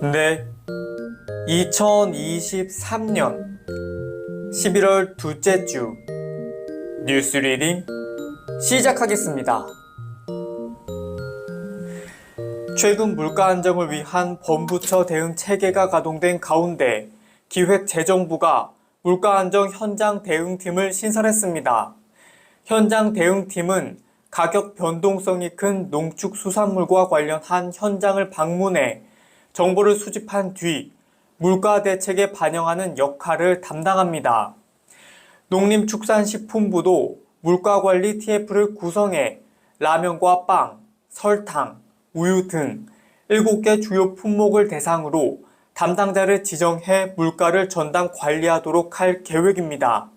네, 2023년 11월 둘째 주 뉴스 리딩 시작하겠습니다. 최근 물가 안정을 위한 범부처 대응 체계가 가동된 가운데 기획재정부가 물가 안정 현장 대응팀을 신설했습니다. 현장 대응팀은 가격 변동성이 큰 농축수산물과 관련한 현장을 방문해 정보를 수집한 뒤 물가 대책에 반영하는 역할을 담당합니다. 농림축산식품부도 물가관리 TF를 구성해 라면과 빵, 설탕, 우유 등 7개 주요 품목을 대상으로 담당자를 지정해 물가를 전담 관리하도록 할 계획입니다.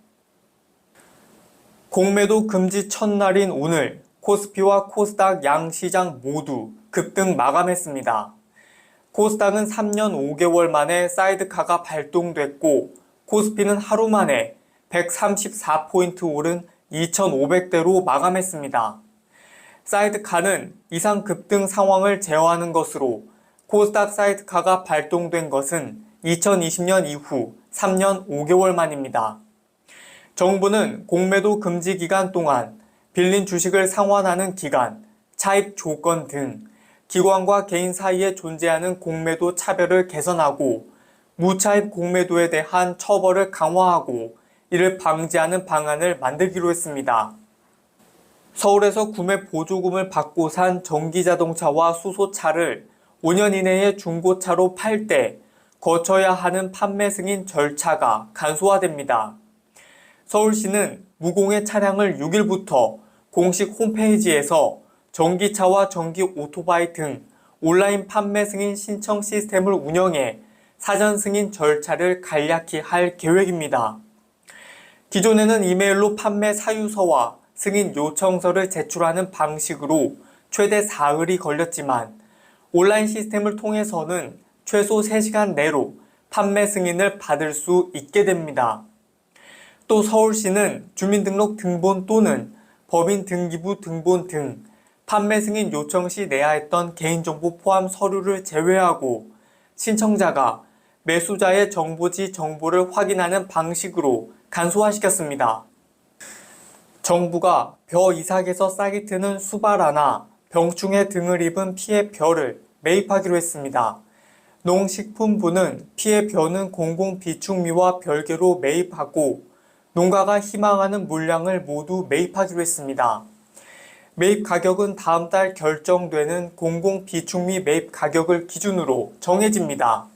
공매도 금지 첫날인 오늘 코스피와 코스닥 양시장 모두 급등 마감했습니다. 코스닥은 3년 5개월 만에 사이드카가 발동됐고 코스피는 하루 만에 134포인트 오른 2,500대로 마감했습니다. 사이드카는 이상 급등 상황을 제어하는 것으로 코스닥 사이드카가 발동된 것은 2020년 이후 3년 5개월 만입니다. 정부는 공매도 금지 기간 동안 빌린 주식을 상환하는 기간, 차입 조건 등 기관과 개인 사이에 존재하는 공매도 차별을 개선하고 무차입 공매도에 대한 처벌을 강화하고 이를 방지하는 방안을 만들기로 했습니다. 서울에서 구매 보조금을 받고 산 전기자동차와 수소차를 5년 이내에 중고차로 팔 때 거쳐야 하는 판매 승인 절차가 간소화됩니다. 서울시는 무공해 차량을 6일부터 공식 홈페이지에서 전기차와 전기 오토바이 등 온라인 판매 승인 신청 시스템을 운영해 사전 승인 절차를 간략히 할 계획입니다. 기존에는 이메일로 판매 사유서와 승인 요청서를 제출하는 방식으로 최대 4일이 걸렸지만 온라인 시스템을 통해서는 최소 3시간 내로 판매 승인을 받을 수 있게 됩니다. 또 서울시는 주민등록 등본 또는 법인등기부 등본 등 판매 승인 요청 시 내야 했던 개인정보 포함 서류를 제외하고 신청자가 매수자의 정보지 정보를 확인하는 방식으로 간소화시켰습니다. 정부가 벼 이삭에서 싹이 트는 수발화나 병충해 등을 입은 피해 벼를 매입하기로 했습니다. 농식품부는 피해 벼는 공공비축미와 별개로 매입하고 농가가 희망하는 물량을 모두 매입하기로 했습니다. 매입 가격은 다음 달 결정되는 공공비축미 매입 가격을 기준으로 정해집니다.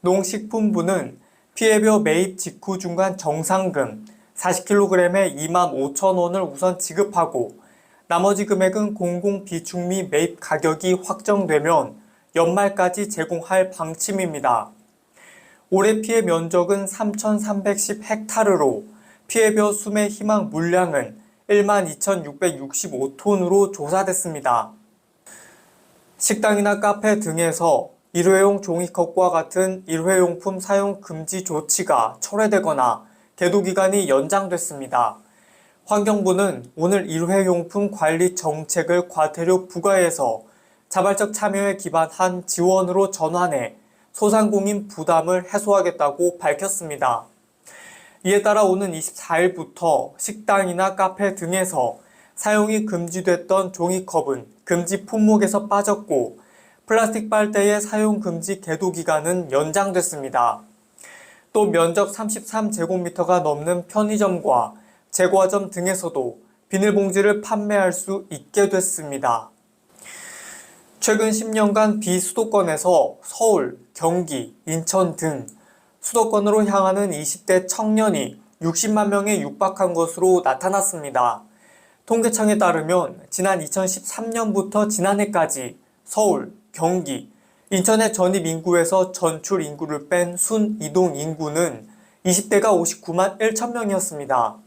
농식품부는 피해벼 매입 직후 중간 정상금 40kg에 25,000원을 우선 지급하고 나머지 금액은 공공비축미 매입 가격이 확정되면 연말까지 제공할 방침입니다. 올해 피해 면적은 3,310헥타르로 피해벼 수매 희망 물량은 12,665톤으로 조사됐습니다. 식당이나 카페 등에서 일회용 종이컵과 같은 일회용품 사용 금지 조치가 철회되거나 계도기간이 연장됐습니다. 환경부는 오늘 일회용품 관리 정책을 과태료 부과해서 자발적 참여에 기반한 지원으로 전환해 소상공인 부담을 해소하겠다고 밝혔습니다. 이에 따라 오는 24일부터 식당이나 카페 등에서 사용이 금지됐던 종이컵은 금지 품목에서 빠졌고 플라스틱 빨대의 사용 금지 계도 기간은 연장됐습니다. 또 면적 33제곱미터가 넘는 편의점과 제과점 등에서도 비닐봉지를 판매할 수 있게 됐습니다. 최근 10년간 비수도권에서 서울, 경기, 인천 등 수도권으로 향하는 20대 청년이 60만 명에 육박한 것으로 나타났습니다. 통계청에 따르면 지난 2013년부터 지난해까지 서울, 경기, 인천의 전입 인구에서 전출 인구를 뺀 순이동 인구는 20대가 59만 1천 명이었습니다.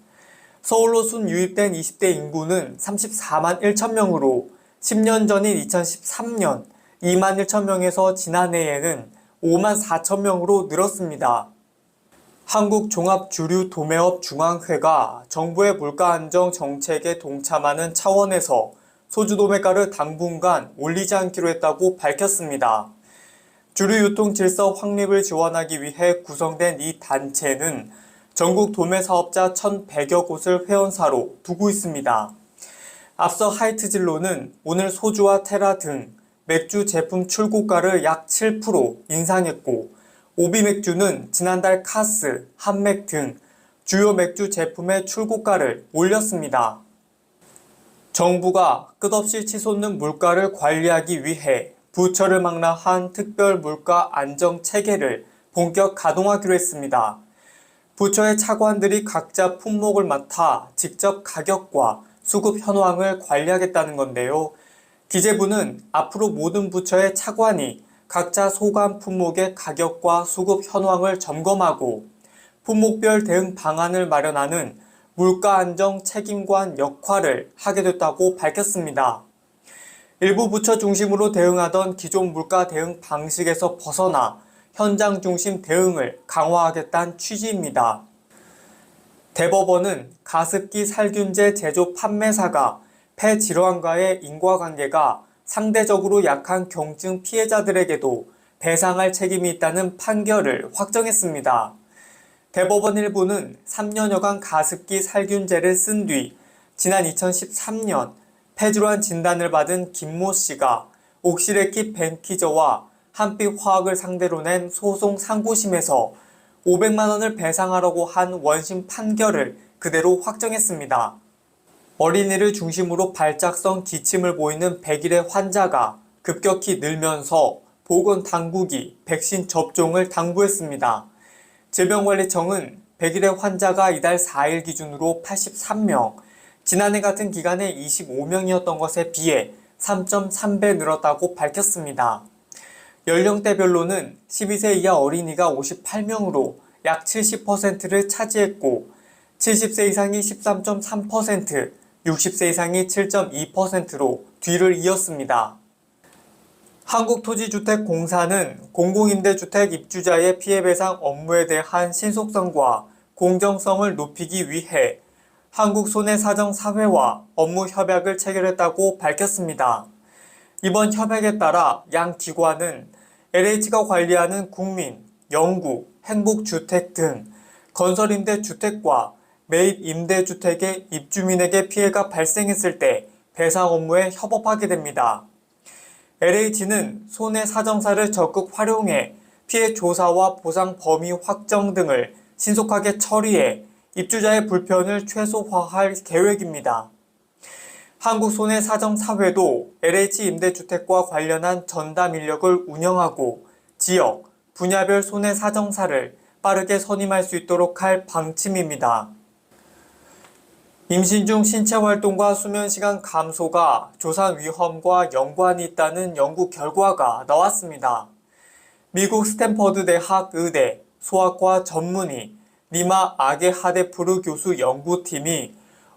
서울로 순유입된 20대 인구는 34만 1천 명으로 10년 전인 2013년 2만 1천 명에서 지난해에는 5만 4천 명으로 늘었습니다. 한국종합주류도매업중앙회가 정부의 물가 안정 정책에 동참하는 차원에서 소주 도매가를 당분간 올리지 않기로 했다고 밝혔습니다. 주류유통 질서 확립을 지원하기 위해 구성된 이 단체는 전국 도매사업자 1,100여 곳을 회원사로 두고 있습니다. 앞서 하이트진로는 오늘 소주와 테라 등 맥주 제품 출고가를 약 7% 인상했고, 오비맥주는 지난달 카스, 한맥 등 주요 맥주 제품의 출고가를 올렸습니다. 정부가 끝없이 치솟는 물가를 관리하기 위해 부처를 망라한 특별 물가 안정 체계를 본격 가동하기로 했습니다. 부처의 차관들이 각자 품목을 맡아 직접 가격과 수급 현황을 관리하겠다는 건데요. 기재부는 앞으로 모든 부처의 차관이 각자 소관 품목의 가격과 수급 현황을 점검하고 품목별 대응 방안을 마련하는 물가 안정 책임관 역할을 하게 됐다고 밝혔습니다. 일부 부처 중심으로 대응하던 기존 물가 대응 방식에서 벗어나 현장 중심 대응을 강화하겠다는 취지입니다. 대법원은 가습기 살균제 제조 판매사가 폐질환과의 인과관계가 상대적으로 약한 경증 피해자들에게도 배상할 책임이 있다는 판결을 확정했습니다. 대법원 일부는 3년여간 가습기 살균제를 쓴 뒤 지난 2013년 폐질환 진단을 받은 김모 씨가 옥시레킷 벤키저와 한빛화학을 상대로 낸 소송 상고심에서 500만 원을 배상하라고 한 원심 판결을 그대로 확정했습니다. 어린이를 중심으로 발작성 기침을 보이는 100일의 환자가 급격히 늘면서 보건당국이 백신 접종을 당부했습니다. 질병관리청은 100일의 환자가 이달 4일 기준으로 83명, 지난해 같은 기간에 25명이었던 것에 비해 3.3배 늘었다고 밝혔습니다. 연령대별로는 12세 이하 어린이가 58명으로 약 70%를 차지했고 70세 이상이 13.3%, 60세 이상이 7.2%로 뒤를 이었습니다. 한국토지주택공사는 공공임대주택 입주자의 피해배상 업무에 대한 신속성과 공정성을 높이기 위해 한국손해사정사회와 업무 협약을 체결했다고 밝혔습니다. 이번 협약에 따라 양 기관은 LH가 관리하는 국민, 영구, 행복주택 등 건설임대주택과 매입임대주택의 입주민에게 피해가 발생했을 때 배상 업무에 협업하게 됩니다. LH는 손해사정사를 적극 활용해 피해 조사와 보상 범위 확정 등을 신속하게 처리해 입주자의 불편을 최소화할 계획입니다. 한국손해사정사회도 LH 임대주택과 관련한 전담 인력을 운영하고 지역, 분야별 손해사정사를 빠르게 선임할 수 있도록 할 방침입니다. 임신 중 신체활동과 수면시간 감소가 조산 위험과 연관이 있다는 연구 결과가 나왔습니다. 미국 스탠퍼드 대학 의대 소아과 전문의 리마 아게하데프르 교수 연구팀이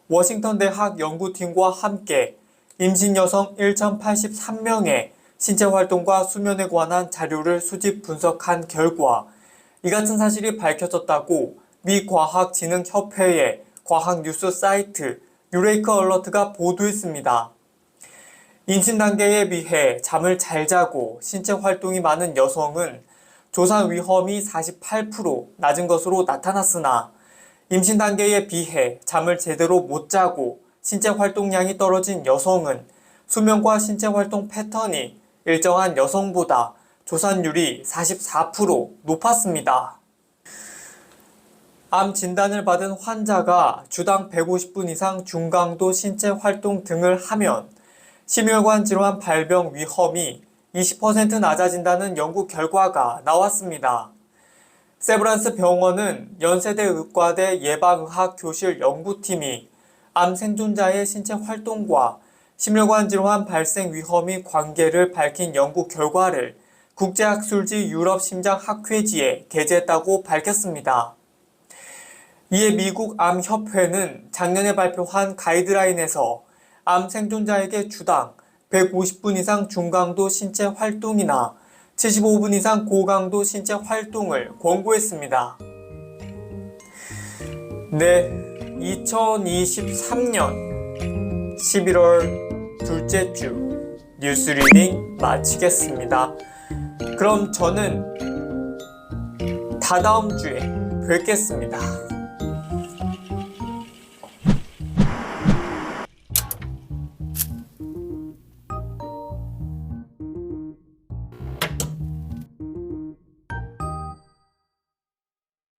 워싱턴 대학 연구팀과 함께 임신 여성 1,083명의 신체활동과 수면에 관한 자료를 수집 분석한 결과 이 같은 사실이 밝혀졌다고 미 과학진흥협회의 과학뉴스 사이트 뉴레이크 얼러트가 보도했습니다. 임신 단계에 비해 잠을 잘 자고 신체 활동이 많은 여성은 조산 위험이 48% 낮은 것으로 나타났으나 임신 단계에 비해 잠을 제대로 못 자고 신체 활동량이 떨어진 여성은 수면과 신체 활동 패턴이 일정한 여성보다 조산율이 44% 높았습니다. 암 진단을 받은 환자가 주당 150분 이상 중강도 신체 활동 등을 하면 심혈관 질환 발병 위험이 20% 낮아진다는 연구 결과가 나왔습니다. 세브란스 병원은 연세대 의과대 예방의학 교실 연구팀이 암 생존자의 신체 활동과 심혈관 질환 발생 위험의 관계를 밝힌 연구 결과를 국제학술지 유럽심장학회지에 게재했다고 밝혔습니다. 이에 미국 암협회는 작년에 발표한 가이드라인에서 암 생존자에게 주당 150분 이상 중강도 신체 활동이나 75분 이상 고강도 신체 활동을 권고했습니다. 네, 2023년 11월 둘째 주 뉴스 리딩 마치겠습니다. 그럼 저는 다다음 주에 뵙겠습니다.